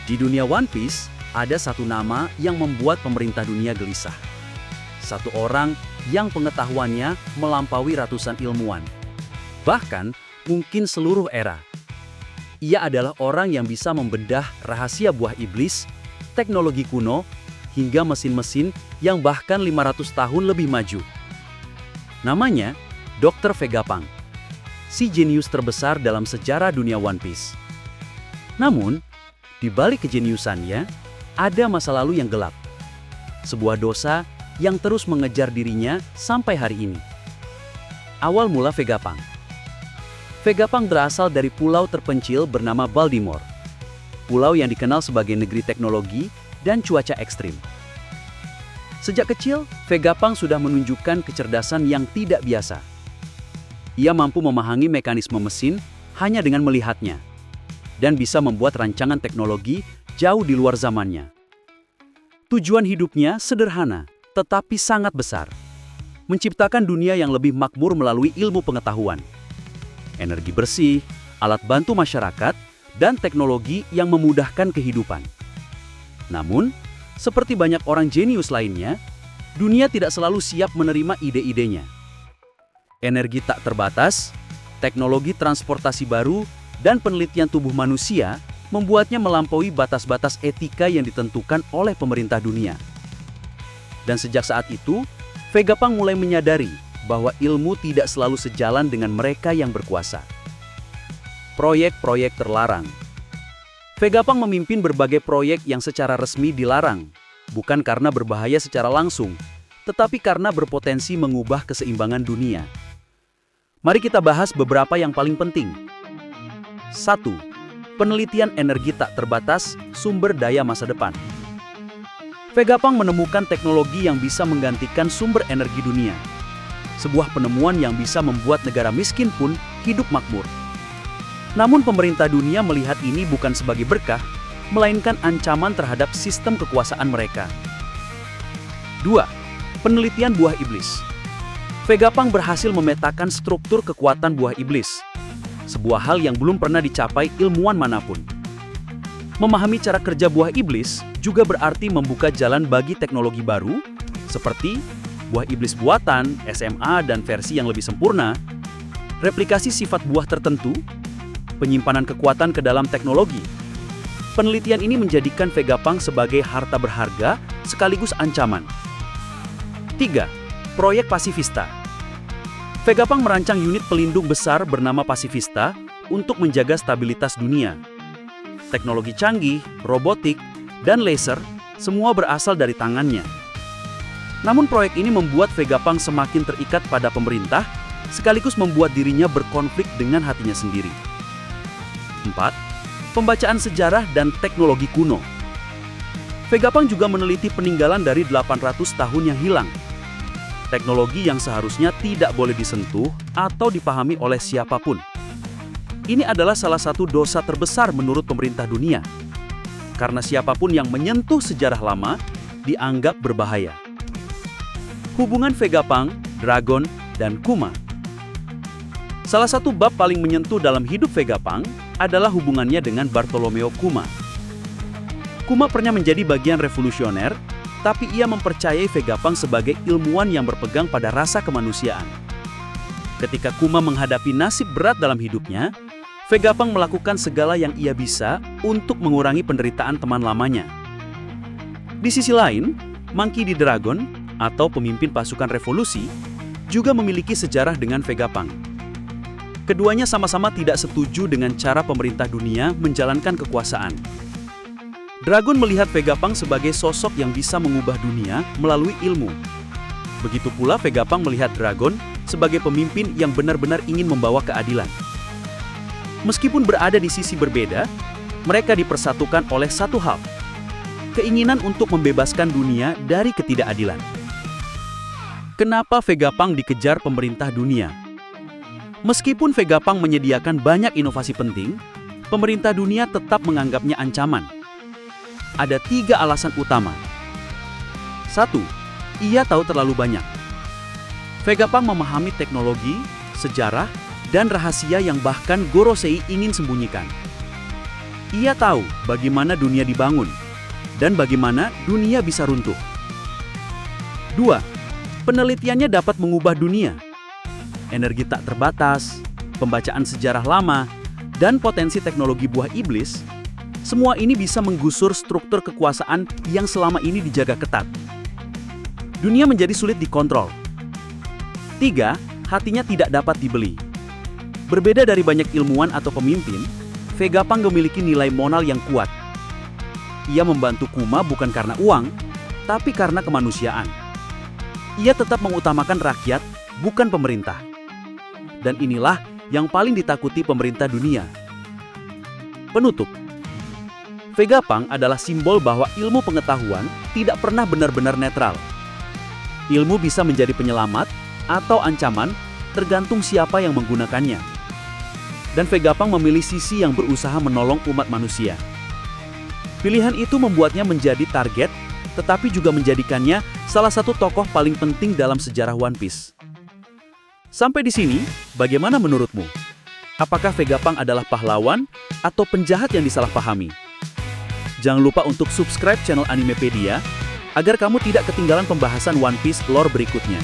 Di dunia One Piece, ada satu nama yang membuat pemerintah dunia gelisah. Satu orang yang pengetahuannya melampaui ratusan ilmuwan. Bahkan, mungkin seluruh era. Ia adalah orang yang bisa membedah rahasia buah iblis, teknologi kuno, hingga mesin-mesin yang bahkan 500 tahun lebih maju. Namanya, Dr. Vegapunk, si jenius terbesar dalam sejarah dunia One Piece. Namun, di balik kejeniusannya, ada masa lalu yang gelap. Sebuah dosa yang terus mengejar dirinya sampai hari ini. Awal mula Vegapunk. Vegapunk berasal dari pulau terpencil bernama Baltimore. Pulau yang dikenal sebagai negeri teknologi dan cuaca ekstrim. Sejak kecil, Vegapunk sudah menunjukkan kecerdasan yang tidak biasa. Ia mampu memahami mekanisme mesin hanya dengan melihatnya, dan bisa membuat rancangan teknologi jauh di luar zamannya. Tujuan hidupnya sederhana, tetapi sangat besar. Menciptakan dunia yang lebih makmur melalui ilmu pengetahuan. Energi bersih, alat bantu masyarakat, dan teknologi yang memudahkan kehidupan. Namun, seperti banyak orang jenius lainnya, dunia tidak selalu siap menerima ide-idenya. Energi tak terbatas, teknologi transportasi baru, dan penelitian tubuh manusia membuatnya melampaui batas-batas etika yang ditentukan oleh pemerintah dunia. Dan sejak saat itu, Vegapunk mulai menyadari bahwa ilmu tidak selalu sejalan dengan mereka yang berkuasa. Proyek-proyek terlarang. Vegapunk memimpin berbagai proyek yang secara resmi dilarang, bukan karena berbahaya secara langsung, tetapi karena berpotensi mengubah keseimbangan dunia. Mari kita bahas beberapa yang paling penting. 1. Penelitian energi tak terbatas, sumber daya masa depan. Vegapunk menemukan teknologi yang bisa menggantikan sumber energi dunia. Sebuah penemuan yang bisa membuat negara miskin pun hidup makmur. Namun pemerintah dunia melihat ini bukan sebagai berkah, melainkan ancaman terhadap sistem kekuasaan mereka. 2. Penelitian buah iblis. Vegapunk berhasil memetakan struktur kekuatan buah iblis. Sebuah hal yang belum pernah dicapai ilmuwan manapun. Memahami cara kerja buah iblis juga berarti membuka jalan bagi teknologi baru, seperti buah iblis buatan, SMA dan versi yang lebih sempurna, replikasi sifat buah tertentu, penyimpanan kekuatan ke dalam teknologi. Penelitian ini menjadikan Vegapunk sebagai harta berharga sekaligus ancaman. 3. Proyek Pasifista. Vegapunk merancang unit pelindung besar bernama Pasifista untuk menjaga stabilitas dunia. Teknologi canggih, robotik, dan laser semua berasal dari tangannya. Namun proyek ini membuat Vegapunk semakin terikat pada pemerintah, sekaligus membuat dirinya berkonflik dengan hatinya sendiri. 4. Pembacaan sejarah dan teknologi kuno. Vegapunk juga meneliti peninggalan dari 800 tahun yang hilang. Teknologi yang seharusnya tidak boleh disentuh atau dipahami oleh siapapun. Ini adalah salah satu dosa terbesar menurut pemerintah dunia. Karena siapapun yang menyentuh sejarah lama dianggap berbahaya. Hubungan Vegapunk, Dragon, dan Kuma. Salah satu bab paling menyentuh dalam hidup Vegapunk adalah hubungannya dengan Bartolomeo Kuma. Kuma pernah menjadi bagian revolusioner, tapi ia mempercayai Vegapunk sebagai ilmuwan yang berpegang pada rasa kemanusiaan. Ketika Kuma menghadapi nasib berat dalam hidupnya, Vegapunk melakukan segala yang ia bisa untuk mengurangi penderitaan teman lamanya. Di sisi lain, Monkey D. Dragon, atau pemimpin pasukan revolusi, juga memiliki sejarah dengan Vegapunk. Keduanya sama-sama tidak setuju dengan cara pemerintah dunia menjalankan kekuasaan. Dragon melihat Vegapunk sebagai sosok yang bisa mengubah dunia melalui ilmu. Begitu pula Vegapunk melihat Dragon sebagai pemimpin yang benar-benar ingin membawa keadilan. Meskipun berada di sisi berbeda, mereka dipersatukan oleh satu hal: keinginan untuk membebaskan dunia dari ketidakadilan. Kenapa Vegapunk dikejar pemerintah dunia? Meskipun Vegapunk menyediakan banyak inovasi penting, pemerintah dunia tetap menganggapnya ancaman. Ada 3 alasan utama. 1. Ia tahu terlalu banyak. Vegapunk memahami teknologi, sejarah, dan rahasia yang bahkan Gorosei ingin sembunyikan. Ia tahu bagaimana dunia dibangun dan bagaimana dunia bisa runtuh. 2. Penelitiannya dapat mengubah dunia. Energi tak terbatas, pembacaan sejarah lama, dan potensi teknologi buah iblis, semua ini bisa menggusur struktur kekuasaan yang selama ini dijaga ketat. Dunia menjadi sulit dikontrol. 3. Hatinya tidak dapat dibeli. Berbeda dari banyak ilmuwan atau pemimpin, Vegapunk memiliki nilai moral yang kuat. Ia membantu Kuma bukan karena uang, tapi karena kemanusiaan. Ia tetap mengutamakan rakyat, bukan pemerintah. Dan inilah yang paling ditakuti pemerintah dunia. Penutup. Vegapunk adalah simbol bahwa ilmu pengetahuan tidak pernah benar-benar netral. Ilmu bisa menjadi penyelamat atau ancaman tergantung siapa yang menggunakannya. Dan Vegapunk memilih sisi yang berusaha menolong umat manusia. Pilihan itu membuatnya menjadi target, tetapi juga menjadikannya salah satu tokoh paling penting dalam sejarah One Piece. Sampai di sini, bagaimana menurutmu? Apakah Vegapunk adalah pahlawan atau penjahat yang disalahpahami? Jangan lupa untuk subscribe channel Animepedia agar kamu tidak ketinggalan pembahasan One Piece lore berikutnya.